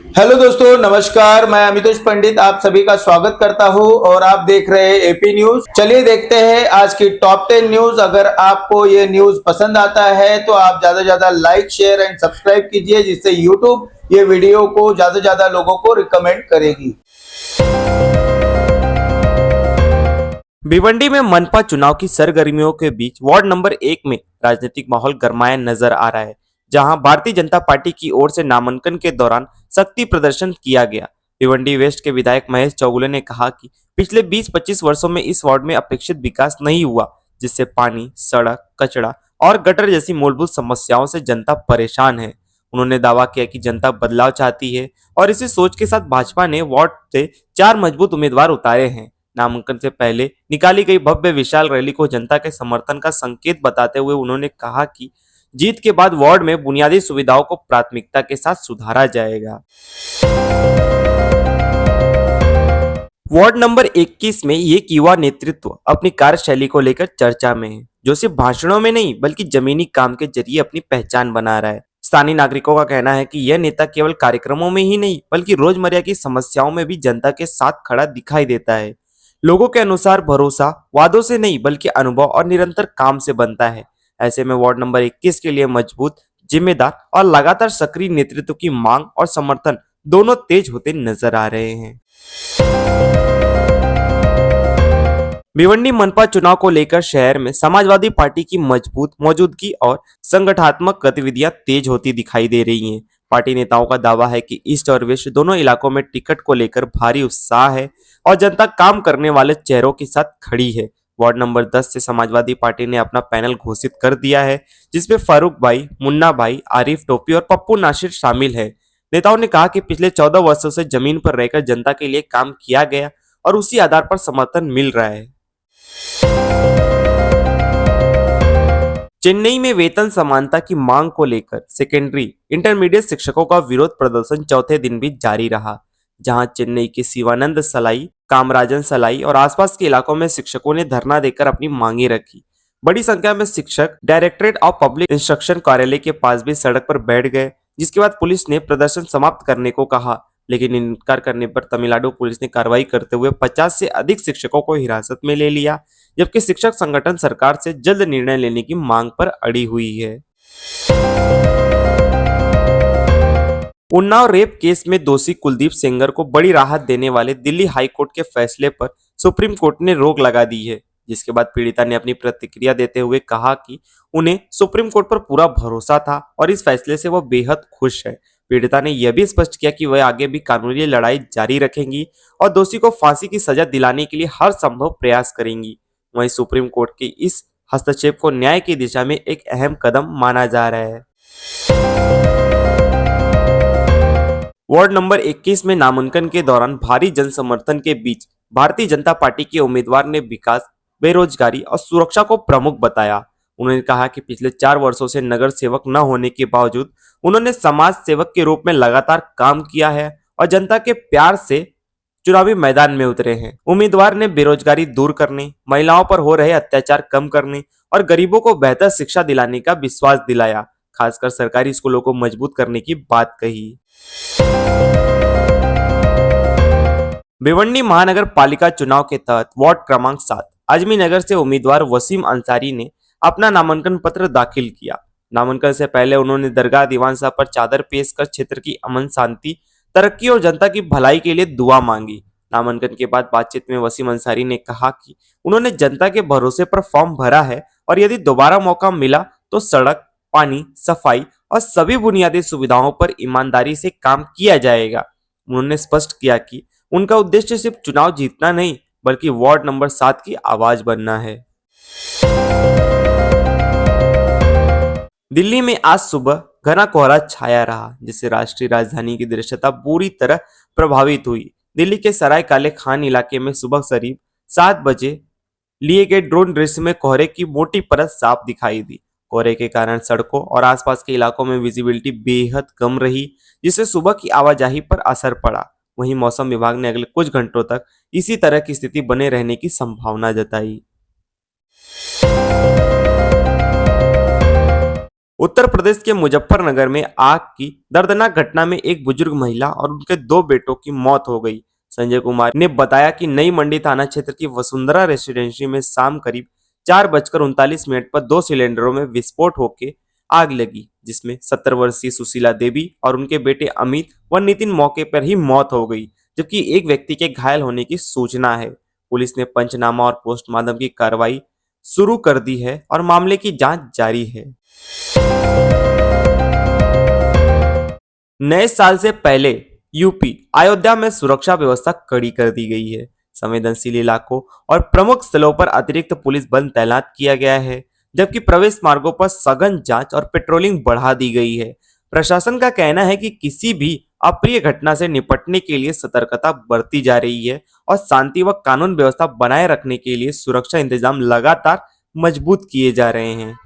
Hello दोस्तों, नमस्कार। मैं अमितोष पंडित आप सभी का स्वागत करता हूं और आप देख रहे हैं एपी न्यूज। चलिए देखते हैं आज की टॉप 10 न्यूज। अगर आपको ये न्यूज पसंद आता है तो आप ज्यादा से ज्यादा लाइक, शेयर एंड सब्सक्राइब कीजिए, जिससे यूट्यूब ये वीडियो को ज्यादा से ज्यादा लोगों को रिकमेंड करेगी। भिवंडी में मनपा चुनाव की सरगर्मियों के बीच वार्ड नंबर 1 में राजनीतिक माहौल गरमाया नजर आ रहा है, जहां भारतीय जनता पार्टी की ओर से नामांकन के दौरान शक्ति प्रदर्शन किया गया। भिवंडी वेस्ट के विधायक महेश चौगुले ने कहा कि पिछले 20-25 वर्षों में इस वार्ड में अपेक्षित विकास नहीं हुआ, जिससे पानी, सड़क, कचरा और गटर जैसी मूलभूत समस्याओं से जनता परेशान है। उन्होंने दावा किया कि जनता बदलाव चाहती है और इसी सोच के साथ भाजपा ने वार्ड से 4 मजबूत उम्मीदवार उतारे हैं। नामांकन से पहले निकाली गई भव्य विशाल रैली को जनता के समर्थन का संकेत बताते हुए उन्होंने कहा कि जीत के बाद वार्ड में बुनियादी सुविधाओं को प्राथमिकता के साथ सुधारा जाएगा। वार्ड नंबर 21 में एक युवा नेतृत्व अपनी कार्यशैली को लेकर चर्चा में है, जो सिर्फ भाषणों में नहीं बल्कि जमीनी काम के जरिए अपनी पहचान बना रहा है। स्थानीय नागरिकों का कहना है कि यह नेता केवल कार्यक्रमों में ही नहीं बल्कि रोजमर्रा की समस्याओं में भी जनता के साथ खड़ा दिखाई देता है। लोगों के अनुसार भरोसा वादों से नहीं बल्कि अनुभव और निरंतर काम से बनता है। ऐसे में वार्ड नंबर 21 के लिए मजबूत, जिम्मेदार और लगातार सक्रिय नेतृत्व की मांग और समर्थन दोनों तेज होते नजर आ रहे हैं। भिवंडी मनपा चुनाव को लेकर शहर में समाजवादी पार्टी की मजबूत मौजूदगी और संगठनात्मक गतिविधियां तेज होती दिखाई दे रही हैं। पार्टी नेताओं का दावा है कि ईस्ट और वेस्ट दोनों इलाकों में टिकट को लेकर भारी उत्साह है और जनता काम करने वाले चेहरों के साथ खड़ी है। वार्ड नंबर 10 से समाजवादी पार्टी ने अपना पैनल घोषित कर दिया है, जिसमें फारूक भाई, मुन्ना भाई, आरिफ टोपी और पप्पू नासिर शामिल है। नेताओं ने कहा कि पिछले 14 वर्षों से जमीन पर रहकर जनता के लिए काम किया गया और उसी आधार पर समर्थन मिल रहा है। चेन्नई में वेतन समानता की मांग को लेकर सेकेंडरी इंटरमीडिएट शिक्षकों का विरोध प्रदर्शन चौथे दिन भी जारी रहा, जहां चेन्नई के शिवानंद सलाई, कामराजन सलाई और आसपास के इलाकों में शिक्षकों ने धरना देकर अपनी मांगे रखी। बड़ी संख्या में शिक्षक डायरेक्टरेट ऑफ पब्लिक इंस्ट्रक्शन कार्यालय के पास भी सड़क पर बैठ गए, जिसके बाद पुलिस ने प्रदर्शन समाप्त करने को कहा, लेकिन इनकार करने पर तमिलनाडु पुलिस ने कार्रवाई करते हुए 50 से अधिक शिक्षकों को हिरासत में ले लिया, जबकि शिक्षक संगठन सरकार से जल्द निर्णय लेने की मांग पर अड़ी हुई है। उन्नाव रेप केस में दोषी कुलदीप सेंगर को बड़ी राहत देने वाले दिल्ली हाई कोर्ट के फैसले पर सुप्रीम कोर्ट ने रोक लगा दी है, जिसके बाद पीड़िता ने अपनी प्रतिक्रिया देते हुए कहा कि उन्हें सुप्रीम कोर्ट पर पूरा भरोसा था और इस फैसले से वह बेहद खुश है। पीड़िता ने यह भी स्पष्ट किया कि वह आगे भी कानूनी लड़ाई जारी रखेंगी और दोषी को फांसी की सजा दिलाने के लिए हर संभव प्रयास करेंगी। वहीं सुप्रीम कोर्ट के इस हस्तक्षेप को न्याय की दिशा में एक अहम कदम माना जा रहा है। वार्ड नंबर 21 में नामांकन के दौरान भारी जनसमर्थन के बीच भारतीय जनता पार्टी के उम्मीदवार ने विकास, बेरोजगारी और सुरक्षा को प्रमुख बताया। उन्होंने कहा कि पिछले 4 वर्षों से नगर सेवक न होने के बावजूद उन्होंने समाज सेवक के रूप में लगातार काम किया है और जनता के प्यार से चुनावी मैदान में उतरे हैं। उम्मीदवार ने बेरोजगारी दूर करने, महिलाओं पर हो रहे अत्याचार कम करने और गरीबों को बेहतर शिक्षा दिलाने का विश्वास दिलाया, खासकर सरकारी स्कूलों को मजबूत करने की बात कही। भिवंडी महानगर पालिका चुनाव के तहत वार्ड क्रमांक 7 आजमी नगर से उम्मीदवार वसीम अंसारी ने अपना नामांकन पत्र दाखिल किया। नामांकन से पहले उन्होंने दरगाह दीवान साहब पर चादर पेश कर क्षेत्र की अमन शांति, तरक्की और जनता की भलाई के लिए दुआ मांगी। नामांकन के बाद बातचीत में वसीम अंसारी ने कहा कि उन्होंने जनता के भरोसे पर फॉर्म भरा है और यदि दोबारा मौका मिला तो सड़क, पानी, सफाई और सभी बुनियादी सुविधाओं पर ईमानदारी से काम किया जाएगा। उन्होंने स्पष्ट किया कि उनका उद्देश्य सिर्फ चुनाव जीतना नहीं बल्कि वार्ड नंबर 7 की आवाज बनना है। दिल्ली में आज सुबह घना कोहरा छाया रहा, जिससे राष्ट्रीय राजधानी की दृश्यता बुरी तरह प्रभावित हुई। दिल्ली के सराय काले खान इलाके में सुबह करीब 7 बजे लिए गए ड्रोन दृश्य में कोहरे की मोटी परत साफ दिखाई दी। कोहरे के कारण सड़कों और आसपास के इलाकों में विजिबिलिटी बेहद कम रही, जिससे सुबह की आवाजाही पर असर पड़ा। वहीं मौसम विभाग ने अगले कुछ घंटों तक इसी तरह की स्थिति बने रहने की संभावना जताई। उत्तर प्रदेश के मुजफ्फरनगर में आग की दर्दनाक घटना में एक बुजुर्ग महिला और उनके 2 बेटों की मौत हो गई। संजय कुमार ने बताया कि नई मंडी थाना क्षेत्र की वसुंधरा रेसिडेंसी में शाम करीब 4:39 पर 2 सिलेंडरों में विस्फोट होकर आग लगी, जिसमें 70 वर्षीय सुशीला देवी और उनके बेटे अमित व नितिन मौके पर ही मौत हो गई, जबकि एक व्यक्ति के घायल होने की सूचना है। पुलिस ने पंचनामा और पोस्टमार्टम की कार्रवाई शुरू कर दी है और मामले की जांच जारी है। नए साल से पहले यूपी अयोध्या में सुरक्षा व्यवस्था कड़ी कर दी गई है। संवेदनशील इलाकों और प्रमुख स्थलों पर अतिरिक्त पुलिस बल तैनात किया गया है, जबकि प्रवेश मार्गों पर सघन जांच और पेट्रोलिंग बढ़ा दी गई है। प्रशासन का कहना है कि किसी भी अप्रिय घटना से निपटने के लिए सतर्कता बरती जा रही है और शांति व कानून व्यवस्था बनाए रखने के लिए सुरक्षा इंतजाम लगातार मजबूत किए जा रहे हैं।